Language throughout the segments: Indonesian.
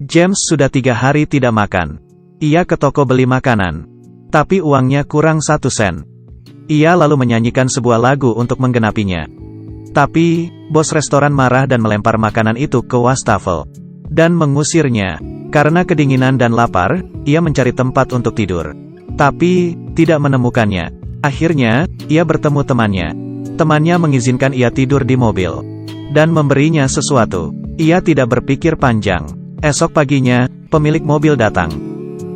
James sudah 3 hari tidak makan. Ia ke toko beli makanan. Tapi uangnya kurang 1 sen. Ia lalu menyanyikan sebuah lagu untuk menggenapinya. Tapi, bos restoran marah dan melempar makanan itu ke wastafel. Dan mengusirnya. Karena kedinginan dan lapar, ia mencari tempat untuk tidur. Tapi, tidak menemukannya. Akhirnya, ia bertemu temannya. Temannya mengizinkan ia tidur di mobil. Dan memberinya sesuatu. Ia tidak berpikir panjang. Esok paginya, pemilik mobil datang.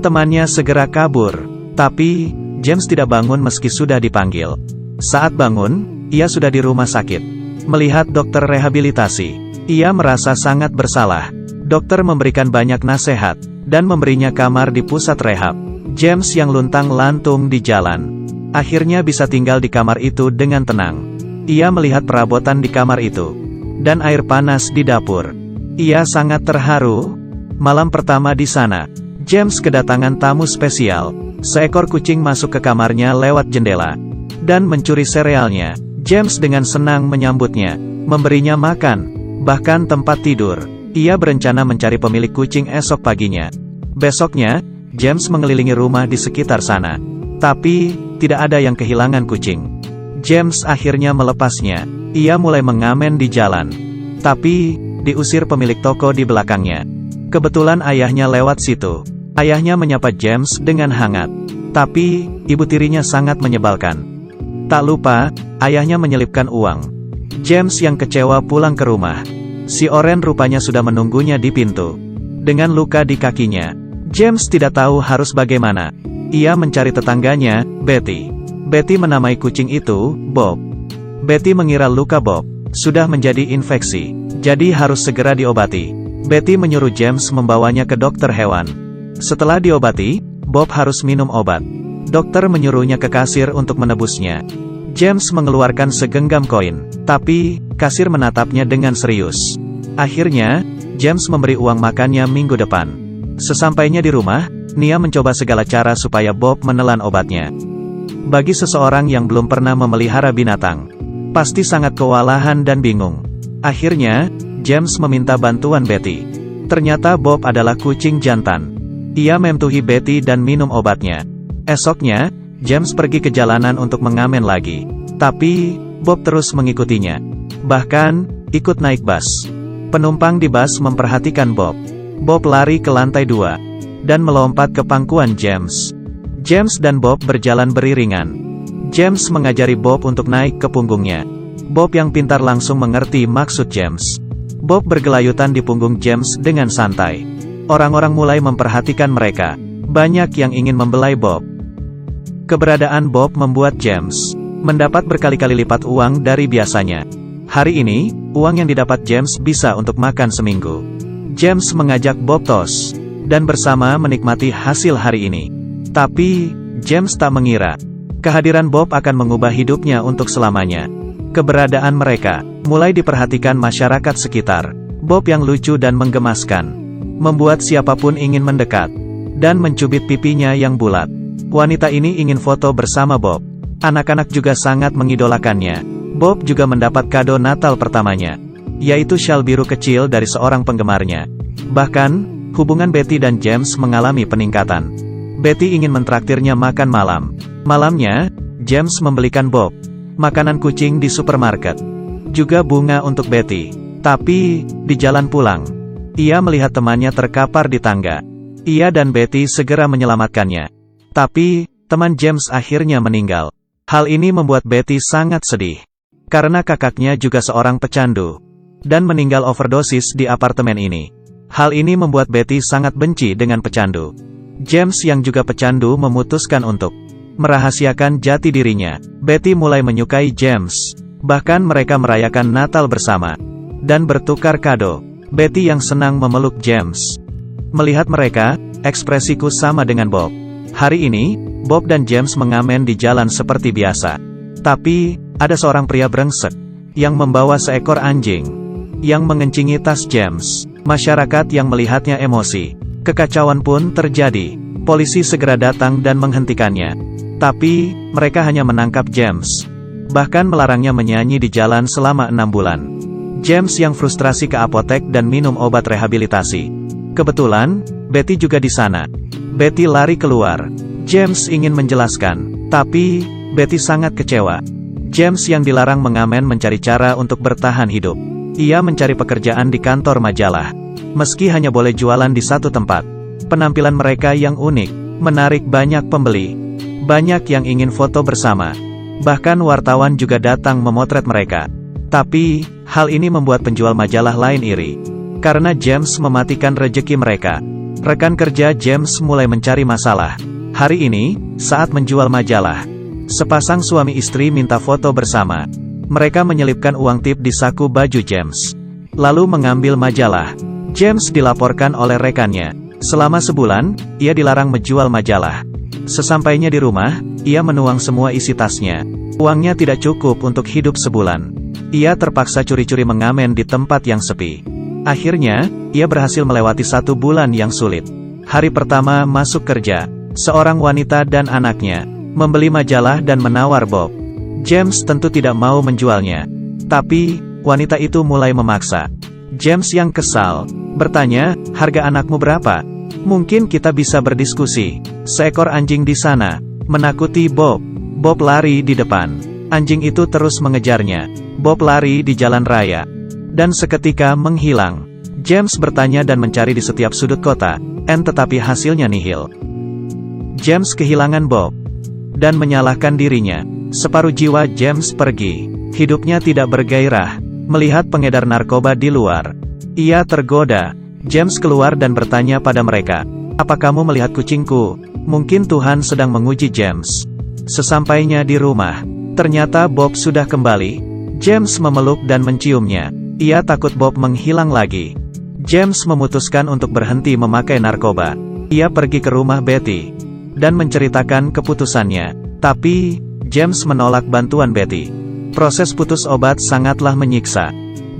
Temannya segera kabur. Tapi, James tidak bangun meski sudah dipanggil. Saat bangun, ia sudah di rumah sakit. Melihat dokter rehabilitasi, ia merasa sangat bersalah. Dokter memberikan banyak nasihat, dan memberinya kamar di pusat rehab. James yang luntang-lantung di jalan, akhirnya bisa tinggal di kamar itu dengan tenang. Ia melihat perabotan di kamar itu, dan air panas di dapur. Ia sangat terharu. Malam pertama di sana, James kedatangan tamu spesial. Seekor kucing masuk ke kamarnya lewat jendela, dan mencuri serealnya. James dengan senang menyambutnya, memberinya makan, bahkan tempat tidur. Ia berencana mencari pemilik kucing esok paginya. Besoknya, James mengelilingi rumah di sekitar sana. Tapi, tidak ada yang kehilangan kucing. James akhirnya melepasnya. Ia mulai mengamen di jalan. Tapi, diusir pemilik toko di belakangnya. Kebetulan ayahnya lewat situ. Ayahnya menyapa James dengan hangat. Tapi, ibu tirinya sangat menyebalkan. Tak lupa, ayahnya menyelipkan uang. James yang kecewa pulang ke rumah. Si Oren rupanya sudah menunggunya di pintu. Dengan luka di kakinya, James tidak tahu harus bagaimana. Ia mencari tetangganya, Betty. Betty menamai kucing itu, Bob. Betty mengira luka Bob sudah menjadi infeksi, jadi harus segera diobati. Betty menyuruh James membawanya ke dokter hewan. Setelah diobati, Bob harus minum obat. Dokter menyuruhnya ke kasir untuk menebusnya. James mengeluarkan segenggam koin, tapi kasir menatapnya dengan serius. Akhirnya, James memberi uang makannya minggu depan. Sesampainya di rumah, Nia mencoba segala cara supaya Bob menelan obatnya. Bagi seseorang yang belum pernah memelihara binatang, pasti sangat kewalahan dan bingung. Akhirnya, James meminta bantuan Betty. Ternyata Bob adalah kucing jantan. Ia memtuhi Betty dan minum obatnya. Esoknya, James pergi ke jalanan untuk mengamen lagi. Tapi, Bob terus mengikutinya. Bahkan, ikut naik bus. Penumpang di bus memperhatikan Bob. Bob lari ke lantai 2. Dan melompat ke pangkuan James. James dan Bob berjalan beriringan. James mengajari Bob untuk naik ke punggungnya. Bob yang pintar langsung mengerti maksud James. Bob bergelayutan di punggung James dengan santai. Orang-orang mulai memperhatikan mereka. Banyak yang ingin membelai Bob. Keberadaan Bob membuat James mendapat berkali-kali lipat uang dari biasanya. Hari ini, uang yang didapat James bisa untuk makan seminggu. James mengajak Bob tos, dan bersama menikmati hasil hari ini. Tapi, James tak mengira, kehadiran Bob akan mengubah hidupnya untuk selamanya. Keberadaan mereka mulai diperhatikan masyarakat sekitar. Bob yang lucu dan menggemaskan, membuat siapapun ingin mendekat, dan mencubit pipinya yang bulat. Wanita ini ingin foto bersama Bob. Anak-anak juga sangat mengidolakannya. Bob juga mendapat kado Natal pertamanya, yaitu syal biru kecil dari seorang penggemarnya. Bahkan, hubungan Betty dan James mengalami peningkatan. Betty ingin mentraktirnya makan malam. Malamnya, James membelikan Bob makanan kucing di supermarket. Juga bunga untuk Betty. Tapi, di jalan pulang, ia melihat temannya terkapar di tangga. Ia dan Betty segera menyelamatkannya. Tapi, teman James akhirnya meninggal. Hal ini membuat Betty sangat sedih. Karena kakaknya juga seorang pecandu. Dan meninggal overdosis di apartemen ini. Hal ini membuat Betty sangat benci dengan pecandu. James yang juga pecandu memutuskan untuk merahasiakan jati dirinya. Betty mulai menyukai James. Bahkan mereka merayakan Natal bersama. Dan bertukar kado. Betty yang senang memeluk James. Melihat mereka, ekspresiku sama dengan Bob. Hari ini, Bob dan James mengamen di jalan seperti biasa. Tapi, ada seorang pria brengsek yang membawa seekor anjing yang mengencingi tas James. Masyarakat yang melihatnya emosi. Kekacauan pun terjadi. Polisi segera datang dan menghentikannya. Tapi, mereka hanya menangkap James. Bahkan melarangnya menyanyi di jalan selama 6 bulan. James yang frustrasi ke apotek dan minum obat rehabilitasi. Kebetulan, Betty juga di sana. Betty lari keluar. James ingin menjelaskan, tapi Betty sangat kecewa. James yang dilarang mengamen mencari cara untuk bertahan hidup. Ia mencari pekerjaan di kantor majalah. Meski hanya boleh jualan di satu tempat, penampilan mereka yang unik, menarik banyak pembeli. Banyak yang ingin foto bersama. Bahkan wartawan juga datang memotret mereka. Tapi, hal ini membuat penjual majalah lain iri. Karena James mematikan rejeki mereka. Rekan kerja James mulai mencari masalah. Hari ini, saat menjual majalah, sepasang suami istri minta foto bersama. Mereka menyelipkan uang tip di saku baju James. Lalu mengambil majalah. James dilaporkan oleh rekannya. Selama sebulan, ia dilarang menjual majalah. Sesampainya di rumah, ia menuang semua isi tasnya. Uangnya tidak cukup untuk hidup sebulan. Ia terpaksa curi-curi mengamen di tempat yang sepi. Akhirnya, ia berhasil melewati 1 bulan yang sulit. Hari pertama masuk kerja, seorang wanita dan anaknya membeli majalah dan menawar Bob. James tentu tidak mau menjualnya. Tapi, wanita itu mulai memaksa. James yang kesal, bertanya, "Harga anakmu berapa? Mungkin kita bisa berdiskusi." Seekor anjing di sana menakuti Bob. Bob lari di depan. Anjing itu terus mengejarnya. Bob lari di jalan raya. Dan seketika menghilang. James bertanya dan mencari di setiap sudut kota, tetapi hasilnya nihil. James kehilangan Bob. Dan menyalahkan dirinya. Separuh jiwa James pergi. Hidupnya tidak bergairah. Melihat pengedar narkoba di luar. Ia tergoda. James keluar dan bertanya pada mereka, "Apa kamu melihat kucingku?" Mungkin Tuhan sedang menguji James. Sesampainya di rumah, ternyata Bob sudah kembali. James memeluk dan menciumnya. Ia takut Bob menghilang lagi. James memutuskan untuk berhenti memakai narkoba. Ia pergi ke rumah Betty dan menceritakan keputusannya. Tapi, James menolak bantuan Betty. Proses putus obat sangatlah menyiksa.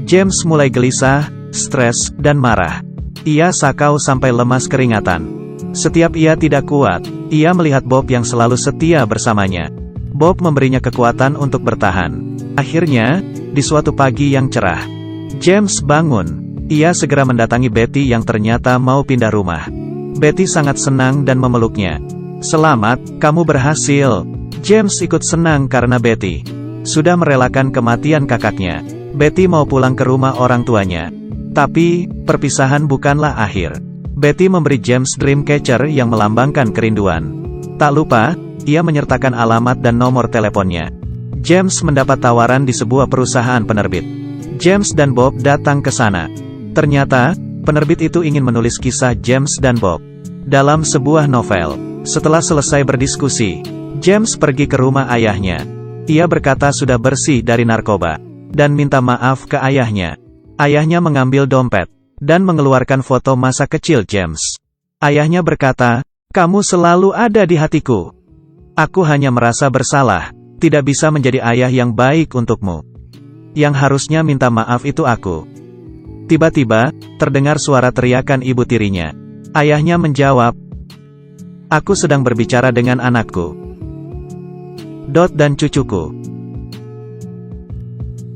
James mulai gelisah, stres, dan marah. Ia sakau sampai lemas keringatan. Setiap ia tidak kuat, ia melihat Bob yang selalu setia bersamanya. Bob memberinya kekuatan untuk bertahan. Akhirnya, di suatu pagi yang cerah, James bangun. Ia segera mendatangi Betty yang ternyata mau pindah rumah. Betty sangat senang dan memeluknya. "Selamat, kamu berhasil." James ikut senang karena Betty sudah merelakan kematian kakaknya. Betty mau pulang ke rumah orang tuanya. Tapi, perpisahan bukanlah akhir. Betty memberi James Dreamcatcher yang melambangkan kerinduan. Tak lupa, ia menyertakan alamat dan nomor teleponnya. James mendapat tawaran di sebuah perusahaan penerbit. James dan Bob datang ke sana. Ternyata, penerbit itu ingin menulis kisah James dan Bob dalam sebuah novel. Setelah selesai berdiskusi, James pergi ke rumah ayahnya. Ia berkata sudah bersih dari narkoba dan minta maaf ke ayahnya. Ayahnya mengambil dompet dan mengeluarkan foto masa kecil James. Ayahnya berkata, "Kamu selalu ada di hatiku. Aku hanya merasa bersalah, tidak bisa menjadi ayah yang baik untukmu. Yang harusnya minta maaf itu aku." Tiba-tiba, terdengar suara teriakan ibu tirinya. Ayahnya menjawab, "Aku sedang berbicara dengan anakku. Dot dan cucuku."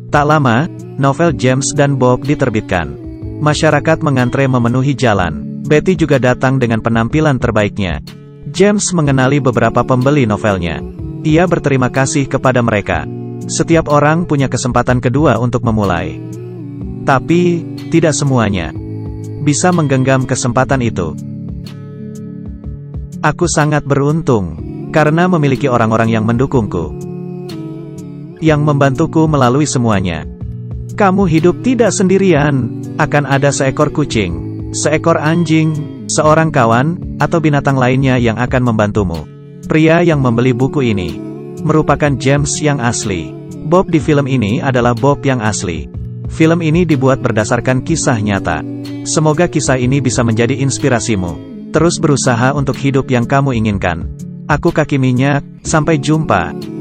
Tak lama, novel James dan Bob diterbitkan. Masyarakat mengantre memenuhi jalan. Betty juga datang dengan penampilan terbaiknya. James mengenali beberapa pembeli novelnya. Ia berterima kasih kepada mereka. Setiap orang punya kesempatan kedua untuk memulai. Tapi, tidak semuanya bisa menggenggam kesempatan itu. Aku sangat beruntung, karena memiliki orang-orang yang mendukungku, yang membantuku melalui semuanya. Kamu hidup tidak sendirian. Akan ada seekor kucing, seekor anjing, seorang kawan, atau binatang lainnya yang akan membantumu. Pria yang membeli buku ini merupakan James yang asli. Bob di film ini adalah Bob yang asli. Film ini dibuat berdasarkan kisah nyata. Semoga kisah ini bisa menjadi inspirasimu. Terus berusaha untuk hidup yang kamu inginkan. Aku Kaki Minyak, sampai jumpa.